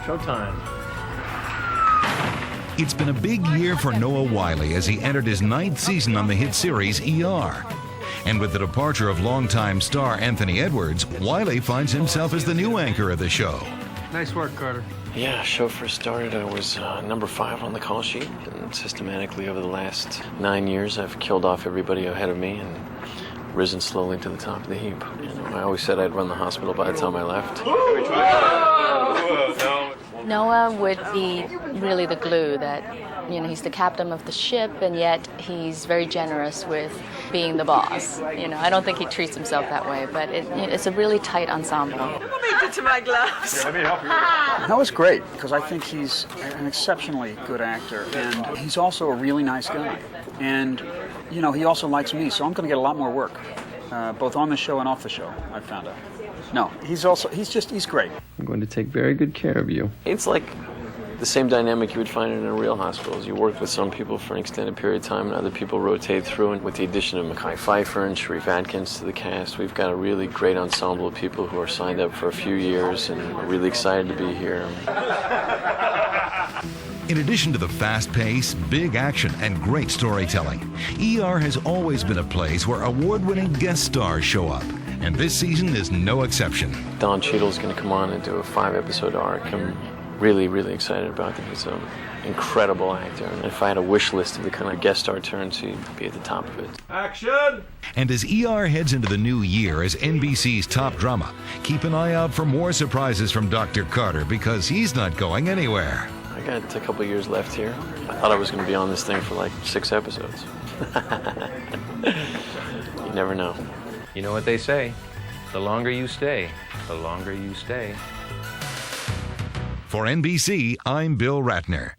Showtime. It's been a big year for Noah Wyle as he entered his 9th season on the hit series ER. And with the departure of longtime star Anthony Edwards, Wyle finds himself as the new anchor of the show. Nice work, Carter. Yeah, show first started, I was number 5 on the call sheet, and systematically over the last 9 years, I've killed off everybody ahead of me and risen slowly to the top of the heap. You know, I always said I'd run the hospital by the time I left. Noah would be really the glue that, you know, he's the captain of the ship, and yet he's very generous with being the boss. You know, I don't think he treats himself that way, but it's a really tight ensemble. What made it to my gloves? Let me help you. That was great, because I think he's an exceptionally good actor, and he's also a really nice guy. And, you know, he also likes me, so I'm going to get a lot more work, both on the show and off the show, I found out. No, he's great. I'm going to take very good care of you. It's like the same dynamic you would find in a real hospital. You work with some people for an extended period of time, and other people rotate through. And with the addition of Mekhi Phifer and Sharif Atkins to the cast, we've got a really great ensemble of people who are signed up for a few years, and we're really excited to be here. In addition to the fast pace, big action, and great storytelling, ER has always been a place where award-winning guest stars show up. And this season is no exception. Don Cheadle's going to come on and do a 5-episode arc. I'm really, really excited about him. He's an incredible actor. And if I had a wish list of the kind of guest star turns, he'd be at the top of it. Action! And as ER heads into the new year as NBC's top drama, keep an eye out for more surprises from Dr. Carter, because he's not going anywhere. I got a couple years left here. I thought I was going to be on this thing for like 6 episodes. You never know. You know what they say, the longer you stay, the longer you stay. For NBC, I'm Bill Ratner.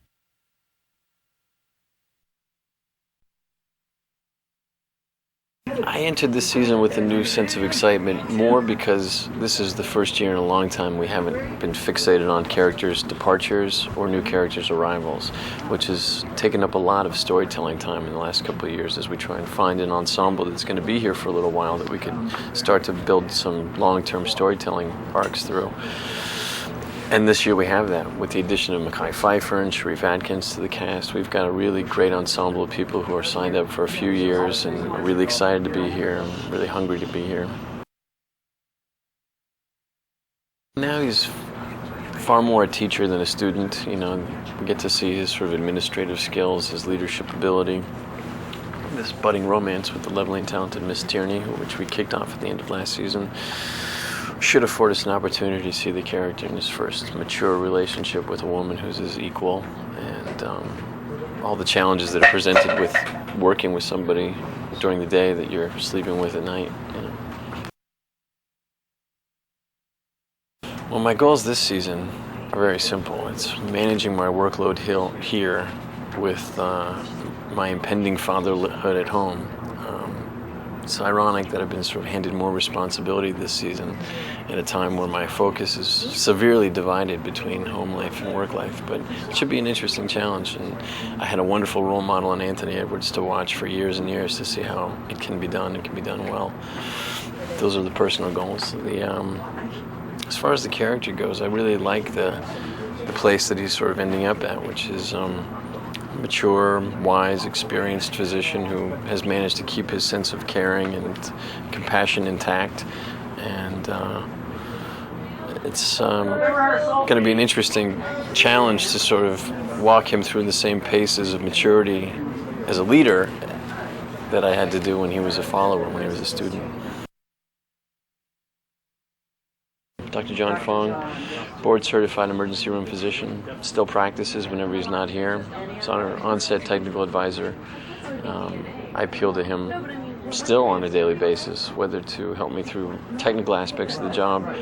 I entered this season with a new sense of excitement, more because this is the first year in a long time we haven't been fixated on characters' departures or new characters' arrivals, which has taken up a lot of storytelling time in the last couple of years as we try and find an ensemble that's going to be here for a little while that we can start to build some long-term storytelling arcs through. And this year we have that. With the addition of Mekhi Phifer and Sharif Atkins to the cast, we've got a really great ensemble of people who are signed up for a few years, and we're really excited to be here. I'm really hungry to be here. Now he's far more a teacher than a student. You know, we get to see his sort of administrative skills, his leadership ability, this budding romance with the lovely and talented Miss Tierney, which we kicked off at the end of last season, should afford us an opportunity to see the character in his first mature relationship with a woman who's his equal, and all the challenges that are presented with working with somebody during the day that you're sleeping with at night. You know. Well, my goals this season are very simple. It's managing my workload here with my impending fatherhood at home. It's ironic that I've been sort of handed more responsibility this season at a time where my focus is severely divided between home life and work life, but it should be an interesting challenge. And I had a wonderful role model in Anthony Edwards to watch for years and years to see how it can be done. It can be done well. Those are the personal goals. As far as the character goes, I really like the place that he's sort of ending up at, which is mature, wise, experienced physician who has managed to keep his sense of caring and compassion intact. And it's going to be an interesting challenge to sort of walk him through the same paces of maturity as a leader that I had to do when he was a follower, when he was a student. Dr. John Fong, board-certified emergency room physician, still practices whenever he's not here. He's our on-set technical advisor. I appeal to him still on a daily basis, whether to help me through technical aspects of the job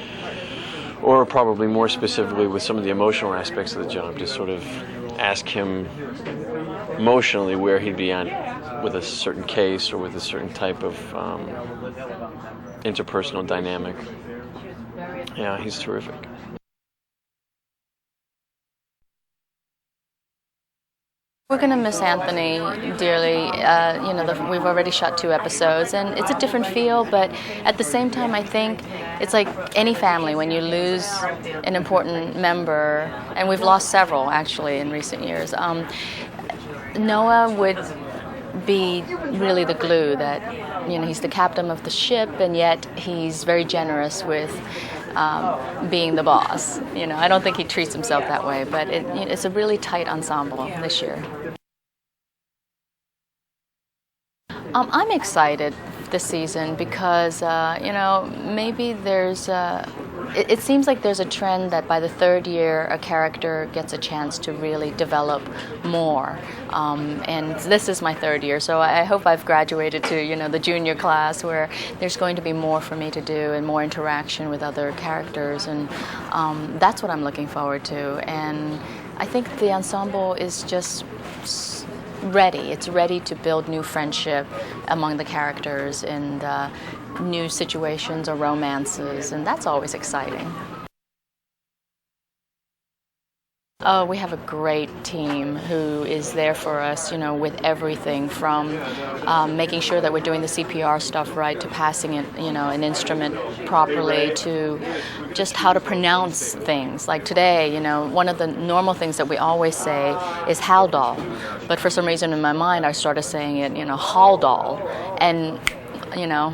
or probably more specifically with some of the emotional aspects of the job, to sort of ask him emotionally where he'd be at with a certain case or with a certain type of interpersonal dynamic. Yeah, he's terrific. We're going to miss Anthony dearly. We've already shot 2 episodes, and it's a different feel, but at the same time, I think it's like any family when you lose an important member, and we've lost several actually in recent years. Noah would be really the glue that, he's the captain of the ship, and yet he's very generous with being the boss. I don't think he treats himself that way, but it's a really tight ensemble this year. I'm excited this season because, maybe there's it seems like there's a trend that by the 3rd year a character gets a chance to really develop more. And this is my 3rd year, so I hope I've graduated to, the junior class where there's going to be more for me to do and more interaction with other characters. And that's what I'm looking forward to. And I think the ensemble is just ready. It's ready to build new friendship among the characters and new situations or romances, and that's always exciting. Oh, we have a great team who is there for us, with everything from making sure that we're doing the CPR stuff right to passing it, an instrument properly to just how to pronounce things. Like today, one of the normal things that we always say is Haldol, but for some reason in my mind I started saying it, Haldol, and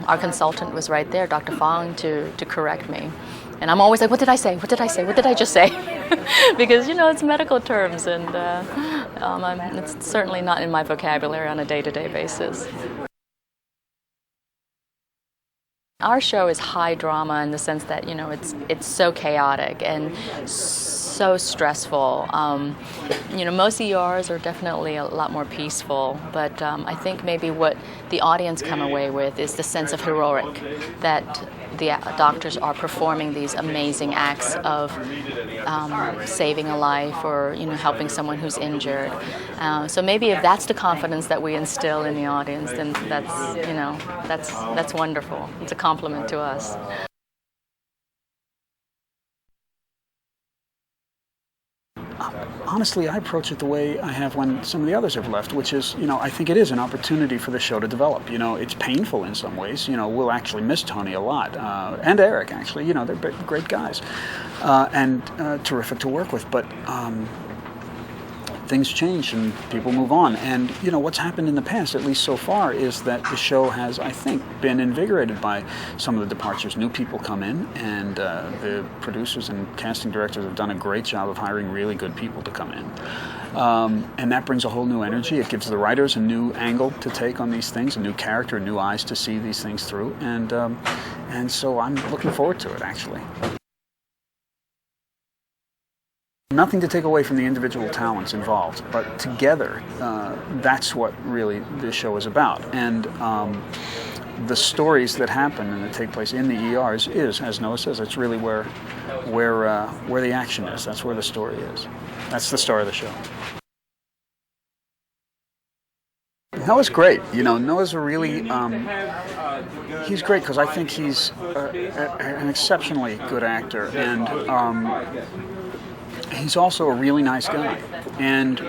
our consultant was right there, Dr. Fong, to correct me. And I'm always like, what did I say? What did I say? What did I just say? Because, it's medical terms, and it's certainly not in my vocabulary on a day-to-day basis. Our show is high drama in the sense that, it's so chaotic and so stressful. Most ERs are definitely a lot more peaceful, but I think maybe what the audience come away with is the sense of heroic that the doctors are performing these amazing acts of saving a life or helping someone who's injured. So maybe if that's the confidence that we instill in the audience, then that's wonderful. It's a compliment to us. Honestly, I approach it the way I have when some of the others have left, which is, I think it is an opportunity for the show to develop. It's painful in some ways. We'll actually miss Tony a lot, and Eric, actually. They're great guys, and terrific to work with. But things change and people move on. And, what's happened in the past, at least so far, is that the show has, I think, been invigorated by some of the departures. New people come in, and the producers and casting directors have done a great job of hiring really good people to come in. And that brings a whole new energy. It gives the writers a new angle to take on these things, a new character, new eyes to see these things through. And so I'm looking forward to it, actually. Nothing to take away from the individual talents involved, but together, that's what really this show is about. And the stories that happen and that take place in the ERs is, as Noah says, it's really where the action is. That's where the story is. That's the star of the show. Noah's great. Noah's a really, he's great because I think he's an exceptionally good actor, and he's also a really nice guy, and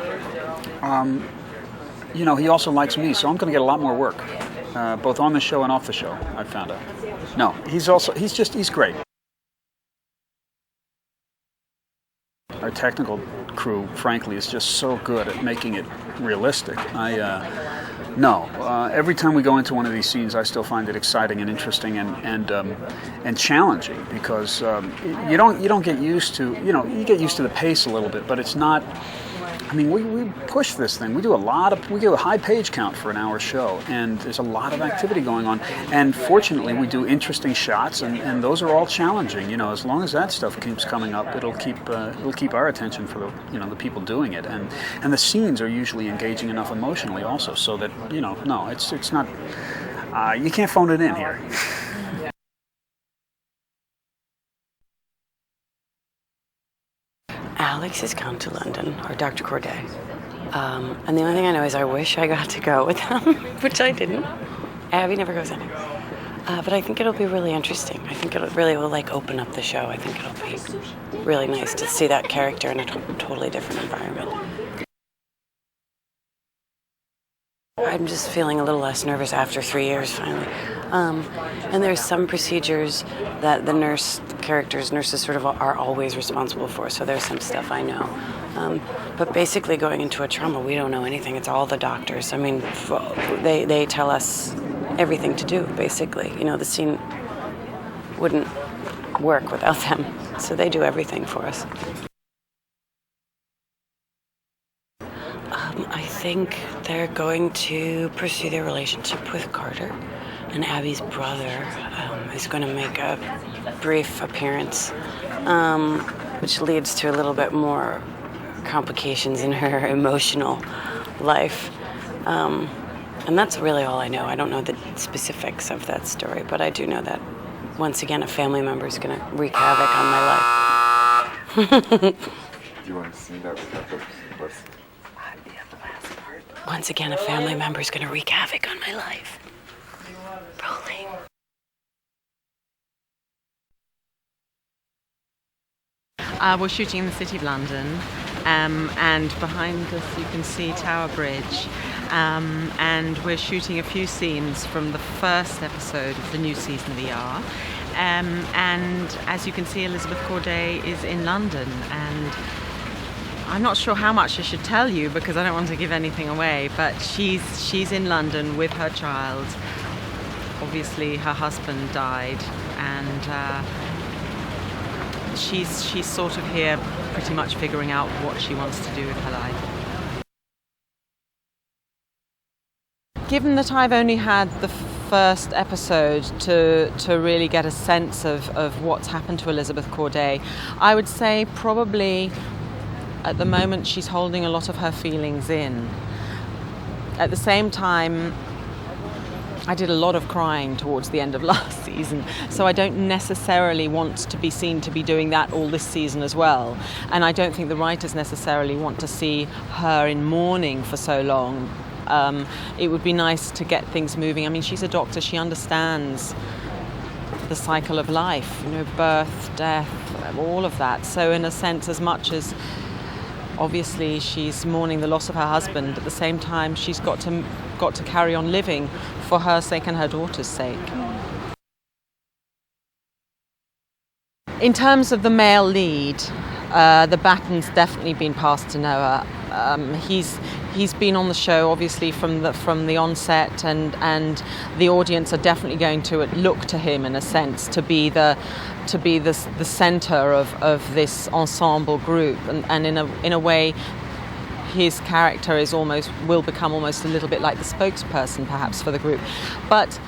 he also likes me, so I'm going to get a lot more work, both on the show and off the show. I've found out. No, he's great. Our technical crew, frankly, is just so good at making it realistic. Every time we go into one of these scenes, I still find it exciting and interesting and challenging, because you don't get used to, you get used to the pace a little bit, but it's not. I mean, we push this thing. We do a high page count for an hour show, and there's a lot of activity going on. And fortunately, we do interesting shots, and those are all challenging. As long as that stuff keeps coming up, it'll keep our attention for the people doing it. And the scenes are usually engaging enough emotionally also, so that it's not. You can't phone it in here. Alex has come to London, or Dr. Corday. And the only thing I know is I wish I got to go with him, which I didn't. Abby never goes anywhere. But I think it'll be really interesting. I think it really will open up the show. I think it'll be really nice to see that character in a totally different environment. I'm just feeling a little less nervous after 3 years finally. And there's some procedures that the nurses sort of are always responsible for. So there's some stuff I know. But basically going into a trauma, we don't know anything. It's all the doctors. I mean, they tell us everything to do, basically. You know, the scene wouldn't work without them. So they do everything for us. I think they're going to pursue their relationship with Carter, and Abby's brother is going to make a brief appearance, which leads to a little bit more complications in her emotional life. And that's really all I know. I don't know the specifics of that story, but I do know that once again a family member is going to wreak havoc on my life. Do you want to sing that with Once again, a family member is going to wreak havoc on my life. Rolling. We're shooting in the City of London, and behind us you can see Tower Bridge, and we're shooting a few scenes from the first episode of the new season of ER, and as you can see, Elizabeth Corday is in London, and I'm not sure how much I should tell you because I don't want to give anything away, but she's in London with her child. Obviously her husband died, and she's sort of here pretty much figuring out what she wants to do with her life. Given that I've only had the first episode to really get a sense of what's happened to Elizabeth Corday, I would say probably at the moment she's holding a lot of her feelings in. At the same time, I did a lot of crying towards the end of last season, so I don't necessarily want to be seen to be doing that all this season as well. And I don't think the writers necessarily want to see her in mourning for so long. It would be nice to get things moving. I mean, she's a doctor, she understands the cycle of life, you know, birth, death, all of that. So in a sense, as much as obviously she's mourning the loss of her husband, at the same time she's got to carry on living for her sake and her daughter's sake. In terms of the male lead, the baton's definitely been passed to Noah. He's been on the show obviously from the onset, and the audience are definitely going to look to him in a sense to be the center of this ensemble group, and in a way his character will become almost a little bit like the spokesperson perhaps for the group. But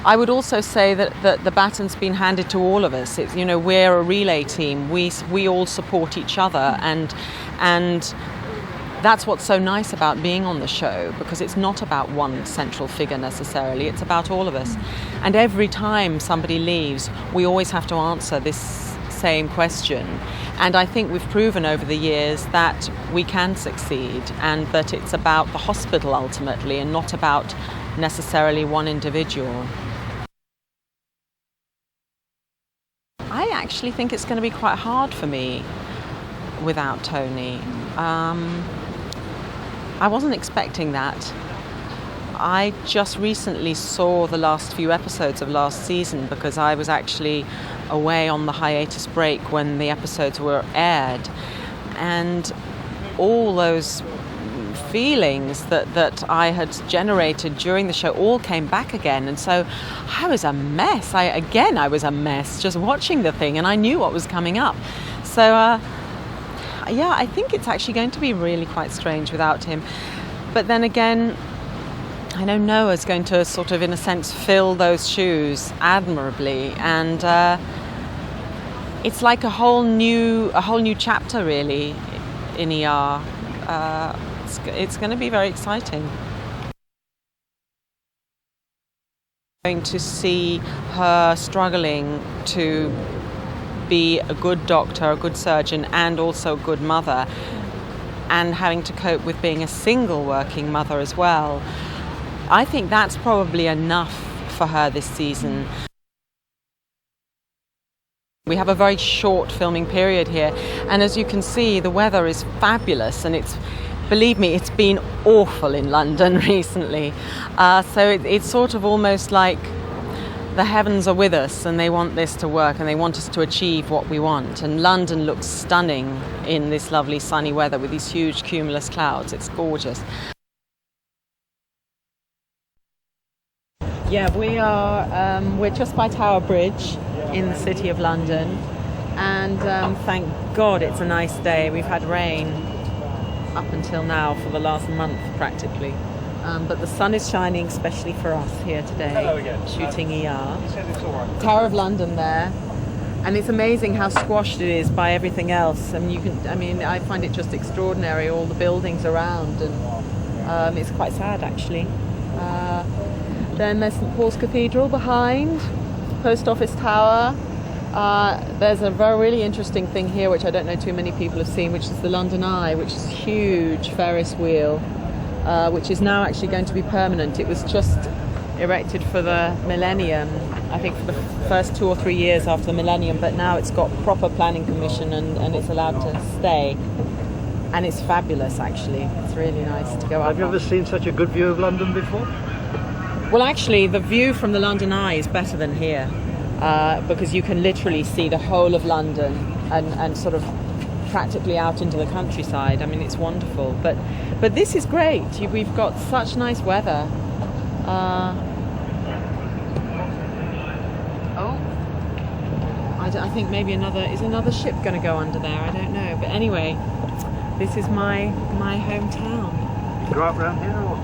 I would also say that the baton's been handed to all of us. It's, you know, we're a relay team. We all support each other, and that's what's so nice about being on the show, because it's not about one central figure necessarily, it's about all of us. And every time somebody leaves, we always have to answer this same question. And I think we've proven over the years that we can succeed, and that it's about the hospital ultimately and not about necessarily one individual. I actually think it's going to be quite hard for me without Tony. I wasn't expecting that. I just recently saw the last few episodes of last season because I was actually away on the hiatus break when the episodes were aired, and all those feelings that I had generated during the show all came back again, and so I was a mess. I was a mess just watching the thing, and I knew what was coming up. So yeah, I think it's actually going to be really quite strange without him. But then again, I know Noah's going to sort of, in a sense, fill those shoes admirably, and it's like a whole new chapter really in ER. It's going to be very exciting. Going to see her struggling to be a good doctor, a good surgeon, and also a good mother, and having to cope with being a single working mother as well. I think that's probably enough for her this season. We have a very short filming period here, and as you can see, the weather is fabulous, and believe me, it's been awful in London recently. So it's sort of almost like the heavens are with us and they want this to work and they want us to achieve what we want. And London looks stunning in this lovely sunny weather with these huge cumulus clouds. It's gorgeous. Yeah, we're just by Tower Bridge in the city of London, and thank God it's a nice day. We've had rain up until now for the last month practically, but the sun is shining, especially for us here today, shooting ER. Tower of London there, and it's amazing how squashed it is by everything else. And I find it just extraordinary, all the buildings around, and it's quite sad actually. Then there's St Paul's Cathedral behind, Post Office Tower. There's a really interesting thing here which I don't know too many people have seen, which is the London Eye, which is a huge Ferris wheel, which is now actually going to be permanent. It was just erected for the millennium, I think for the first 2 or 3 years after the millennium, but now it's got proper planning permission and it's allowed to stay. And it's fabulous actually. It's really nice to go up. Have you ever seen such a good view of London before? Well, actually, the view from the London Eye is better than here because you can literally see the whole of London and sort of practically out into the countryside. I mean, it's wonderful. But this is great. We've got such nice weather. I think maybe another ship going to go under there? I don't know. But anyway, this is my hometown. You grew up around here or?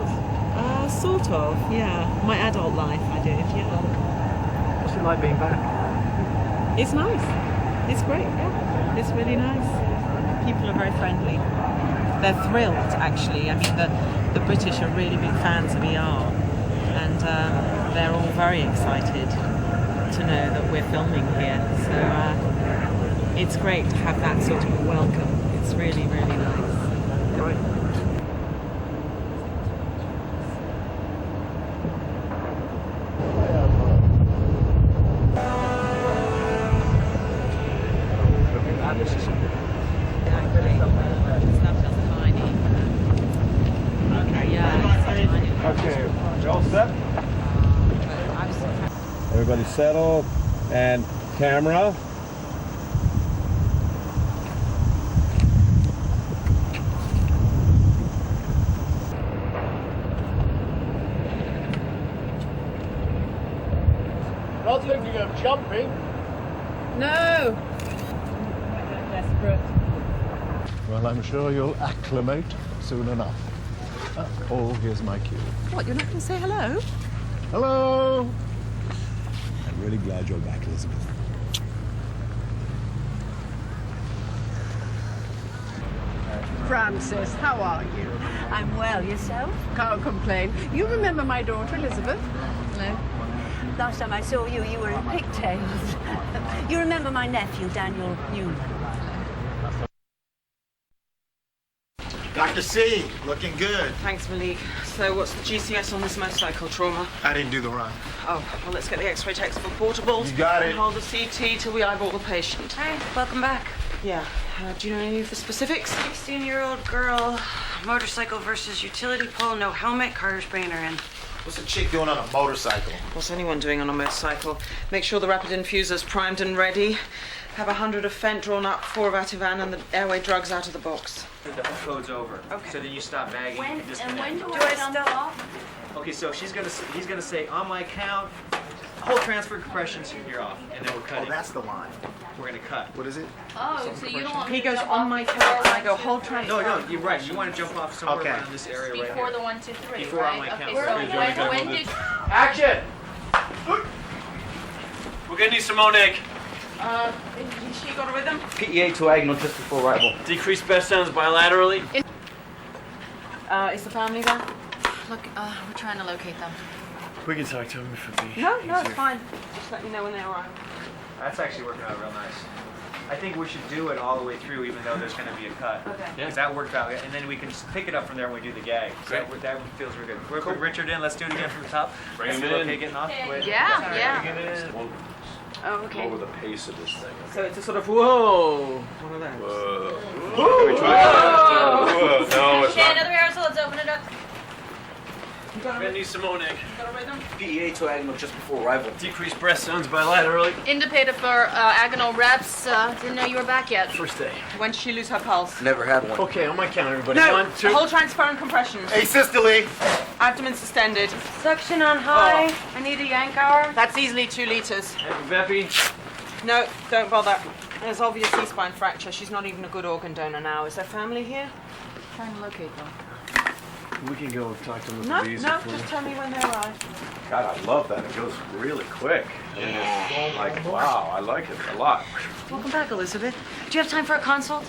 Sort of, yeah. My adult life, I did, yeah. What's it like being back? It's nice. It's great, yeah. It's really nice. People are very friendly. They're thrilled, actually. I mean, the British are really big fans of ER, and they're all very excited to know that we're filming here. So it's great to have that sort of welcome. It's really, really nice. Great. Everybody settle and camera. Not thinking of jumping. No. Desperate. Well, I'm sure you'll acclimate soon enough. Oh, here's my cue. What, you're not going to say hello? Hello! I'm really glad you're back, Elizabeth. Frances, how are you? I'm well. Yourself? Can't complain. You remember my daughter, Elizabeth? No. Last time I saw you, you were in pigtails. You remember my nephew, Daniel Newman? Dr. C, looking good. Thanks, Malik. So what's the GCS on this motorcycle trauma? I didn't do the run. Oh, well, let's get the x-ray techs for portables. You got it. And hold the CT till we eyeball the patient. Hey, welcome back. Yeah. Do you know any of the specifics? 16-year-old girl, motorcycle versus utility pole, no helmet, Carter's bringing her in. What's a chick doing on a motorcycle? What's anyone doing on a motorcycle? Make sure the rapid infuser's primed and ready. Have 100 of Fent drawn up, 4 of Ativan, and the airway drugs out of the box. The code's over. Okay. So then you stop bagging. When do Do I I jump stop? off? Okay, so he's gonna say on my count, whole transfer compressions you're off, and then we're cutting. Oh, that's the line. We're gonna cut. What is it? Oh, so you don't want me He to goes jump on off my before count, and I one, go two, hold three? transfer. No, you're right. You want to jump off somewhere Okay. around this area right Before here. the 1, 2, 3, Before right? on my count. Okay, so when did... Action! We're gonna need some Monic. She got a rhythm? PEA diagonal just before arrival. Decrease best sounds bilaterally. Is the family there? Look, we're trying to locate them. We can talk to him if it'd be No, it's easier. fine. Just let me know when they arrive. That's actually working out real nice. I think we should do it all the way through, even though there's going to be a cut. Okay. Because that worked out, and then we can just pick it up from there when we do the gag. So that one feels real good. We're putting Richard in. Let's do it again from the top. Bring him in. Okay, getting off. Wait. Yeah, yeah. Get it in. Oh, okay. Lower the pace of this thing. So it's a sort of whoa, one of those. Whoa. Can we try that? Whoa. No, it's not Solids, open it up. Bendy Simone. Got a rhythm? PEA to agonal just before arrival. Decreased breath sounds by light early. Indicator for agonal reps. Didn't know you were back yet. First day. When did she lose her pulse? Never had one. Okay, on my count, everybody. No. 1, 2. Hold transparent compressions. Asystole. Abdomen distended. Suction on high. I need a yank hour. That's easily 2 liters. Beppy. No, don't bother. There's obvious C-spine fracture. She's not even a good organ donor now. Is there family here? Trying to locate them. We can go talk to them. No, just tell me when they arrive. God, I love that. It goes really quick. And it's like, wow, I like it a lot. Welcome back, Elizabeth. Do you have time for a consult?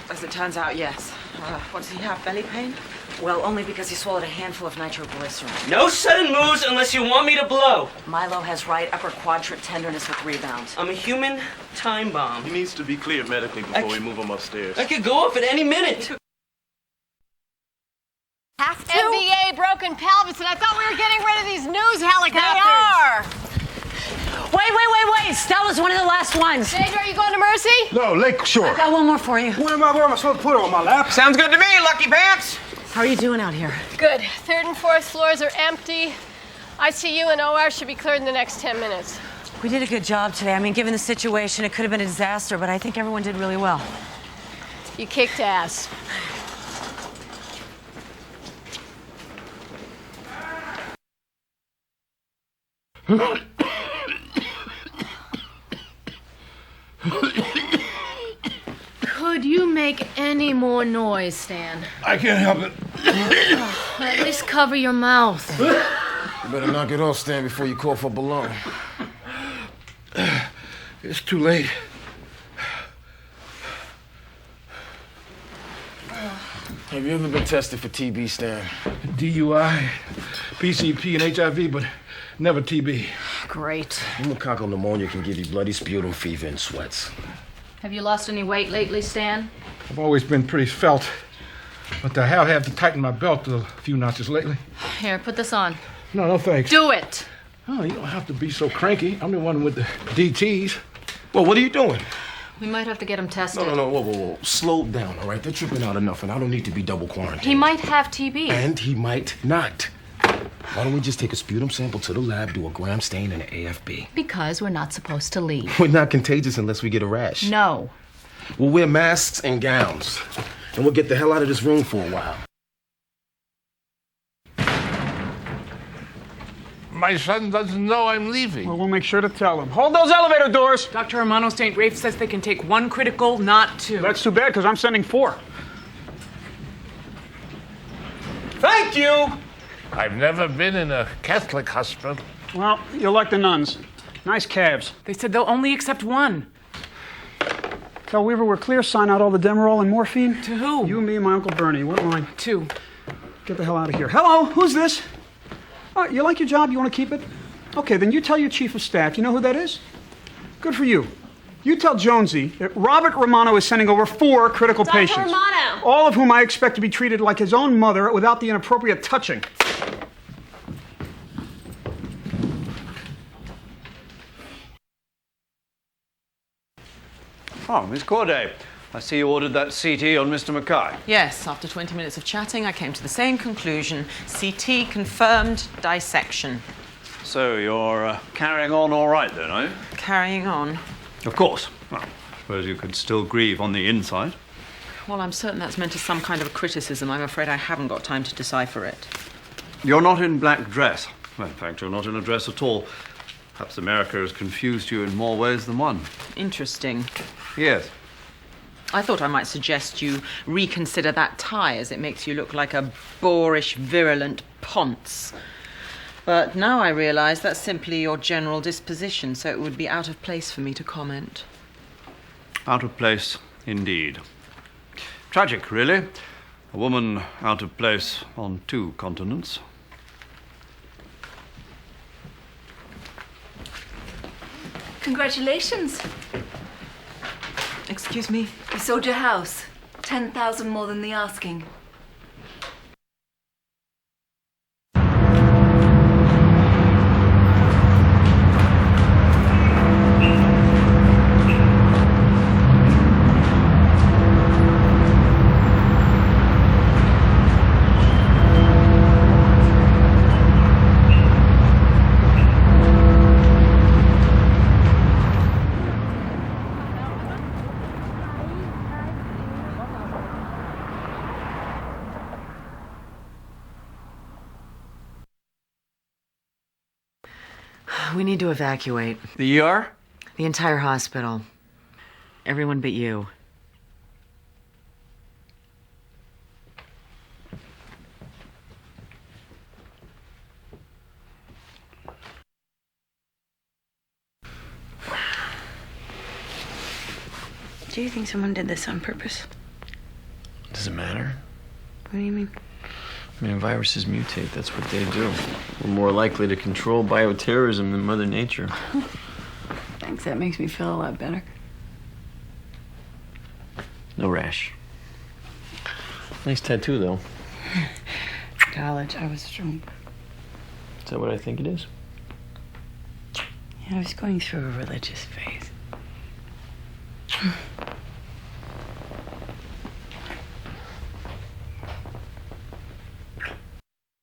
As it turns out, yes. What does he have, belly pain? Well, only because he swallowed a handful of nitroglycerin. No sudden moves unless you want me to blow. Milo has right upper quadrant tenderness with rebound. I'm a human time bomb. He needs to be cleared medically before we move him upstairs. I could go off at any minute. Have to? MBA broken pelvis, and I thought we were getting rid of these news helicopters. They are. Wait. Stella's one of the last ones. Sage, are you going to Mercy? No, Lakeshore. I got one more for you. Where am I supposed to put her, on my lap? Sounds good to me, Lucky Pants. How are you doing out here? Good. 3rd and 4th floors are empty. ICU and OR should be cleared in the next 10 minutes. We did a good job today. I mean, given the situation, it could have been a disaster, but I think everyone did really well. You kicked ass. Could you make any more noise, Stan? I can't help it. At least cover your mouth. You better knock it off, Stan, before you cough up a lung. It's too late. Have you ever been tested for TB, Stan? DUI, PCP, and HIV, but never TB. Great. Pneumococcal pneumonia can give you bloody sputum, fever, and sweats. Have you lost any weight lately, Stan? I've always been pretty svelte, but I have had to tighten my belt a few notches lately. Here, put this on. No, thanks. Do it! Oh, you don't have to be so cranky. I'm the one with the DTs. Well, what are you doing? We might have to get him tested. No, whoa. Slow down, all right? They're tripping out enough, and I don't need to be double quarantined. He might have TB. And he might not. Why don't we just take a sputum sample to the lab, do a gram stain and an AFB? Because we're not supposed to leave. We're not contagious unless we get a rash. No. We'll wear masks and gowns, and we'll get the hell out of this room for a while. My son doesn't know I'm leaving. Well, we'll make sure to tell him. Hold those elevator doors! Dr. Romano St. Rafe says they can take 1 critical, not 2. That's too bad, because I'm sending 4. Thank you! I've never been in a Catholic hospital. Well, you're like the nuns. Nice calves. They said they'll only accept 1. Tell Weaver we're clear, sign out all the Demerol and morphine. To who? You, me, and my Uncle Bernie. What line? 2. Get the hell out of here. Hello, who's this? Oh, you like your job? You want to keep it? Okay, then you tell your chief of staff. You know who that is? Good for you. You tell Jonesy that Robert Romano is sending over 4 critical patients. Dr. Romano! All of whom I expect to be treated like his own mother without the inappropriate touching. Oh, Miss Corday, I see you ordered that CT on Mr. Mackay. Yes, after 20 minutes of chatting, I came to the same conclusion. CT confirmed dissection. So you're carrying on all right then, are you? Carrying on. Of course. Well, I suppose you could still grieve on the inside. Well, I'm certain that's meant as some kind of a criticism. I'm afraid I haven't got time to decipher it. You're not in black dress. Well, in fact, you're not in a dress at all. Perhaps America has confused you in more ways than one. Interesting. Yes. I thought I might suggest you reconsider that tie, as it makes you look like a boorish, virulent ponce. But now I realise that's simply your general disposition, so it would be out of place for me to comment. Out of place, indeed. Tragic, really. A woman out of place on 2 continents. Congratulations. Excuse me? You sold your house. 10,000 more than the asking. We need to evacuate. The ER? The entire hospital. Everyone but you. Do you think someone did this on purpose? Does it matter? What do you mean? I mean, viruses mutate. That's what they do. We're more likely to control bioterrorism than Mother Nature. Thanks, that makes me feel a lot better. No rash. Nice tattoo, though. College, I was strong. Is that what I think it is? Yeah, I was going through a religious phase.